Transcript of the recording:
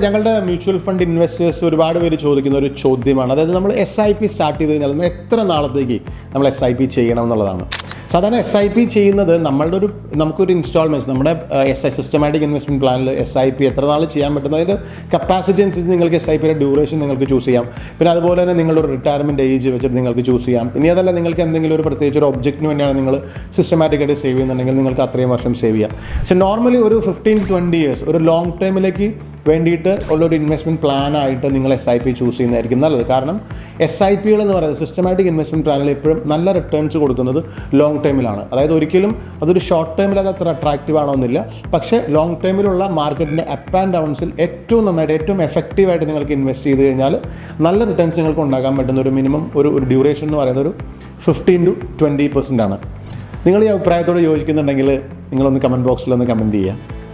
ഞങ്ങളുടെ mutual fund investors ഒരുപാട് പേര് ചോദിക്കുന്ന ഒരു ചോദ്യമാണ്. അതായത് നമ്മൾ SIP സ്റ്റാർട്ട് ചെയ്ത് കഴിഞ്ഞാൽ നമ്മൾ എത്ര നാളത്തേക്ക് നമ്മൾ SIP ചെയ്യണം എന്നുള്ളതാണ്. സാധാരണ SIP ചെയ്യുന്നത് നമുക്കൊരു ഇൻസ്റ്റാൾമെൻറ്റ്സ് നമ്മുടെ സിസ്റ്റമാറ്റിക് ഇൻവെസ്റ്റ്മെൻറ്റ് പ്ലാനിൽ SIP എത്ര നാൾ ചെയ്യാൻ പറ്റുന്നത്, അതായത് കപ്പാസിറ്റി അനുസരിച്ച് നിങ്ങൾക്ക് SIPയുടെ ഡ്യൂറേഷൻ നിങ്ങൾക്ക് ചൂസ് ചെയ്യാം. പിന്നെ അതുപോലെ തന്നെ നിങ്ങളൊരു റിട്ടയർമെൻറ്റ് ഏജ് വെച്ചിട്ട് നിങ്ങൾക്ക് ചൂസ് ചെയ്യാം. ഇനി അതല്ല നിങ്ങൾക്ക് എന്തെങ്കിലും ഒരു പ്രത്യേകിച്ച് ഒരു ഒബ്ജക്റ്റിന് വേണ്ടിയാണ് നിങ്ങൾ സിസ്റ്റമാറ്റിക്കായിട്ട് സേവ് ചെയ്യുന്നുണ്ടെങ്കിൽ നിങ്ങൾക്ക് അത്രയും വർഷം സേവ് ചെയ്യാം. പക്ഷേ നോർമലി ഒരു 15-20 ഇയേഴ്സ് ഒരു ലോങ് ടൈമിലേക്ക് വേണ്ടിയിട്ട് ഉള്ളൊരു ഇൻവെസ്റ്റ്മെൻറ്റ് പ്ലാനായിട്ട് നിങ്ങൾ SIP ചൂസ് ചെയ്യുന്നതായിരിക്കും നല്ലത്. കാരണം SIPകൾ എന്ന് പറയുന്നത് സിസ്റ്റമാറ്റിക് ഇൻവെസ്റ്റ്മെൻറ്റ് പ്ലാനിൽ എപ്പോഴും നല്ല റിട്ടേൺസ് കൊടുക്കുന്നത് ലോങ് ടൈമിലാണ്. അതായത് ഒരിക്കലും അതൊരു ഷോർട്ട് ടൈമിൽ അത് അത്ര അട്രാക്റ്റീവ് ആണോന്നില്ല. പക്ഷേ ലോങ് ടൈമിലുള്ള മാർക്കറ്റിൻ്റെ അപ്പ് ആൻഡ് ഡൗൺസിൽ ഏറ്റവും നന്നായിട്ട് ഏറ്റവും എഫക്റ്റീവായിട്ട് നിങ്ങൾക്ക് ഇൻവെസ്റ്റ് ചെയ്ത് കഴിഞ്ഞാൽ നല്ല റിട്ടേൺസ് നിങ്ങൾക്ക് ഉണ്ടാക്കാൻ പറ്റുന്ന ഒരു മിനിമം ഒരു ഡ്യൂറേഷൻ എന്ന് പറയുന്നത് ഒരു 15-20% ആണ്. നിങ്ങൾ ഈ അഭിപ്രായത്തോട് യോജിക്കുന്നുണ്ടെങ്കിൽ നിങ്ങളൊന്ന് കമൻറ്റ് ബോക്സിലൊന്ന് കമൻറ്റ് ചെയ്യുക.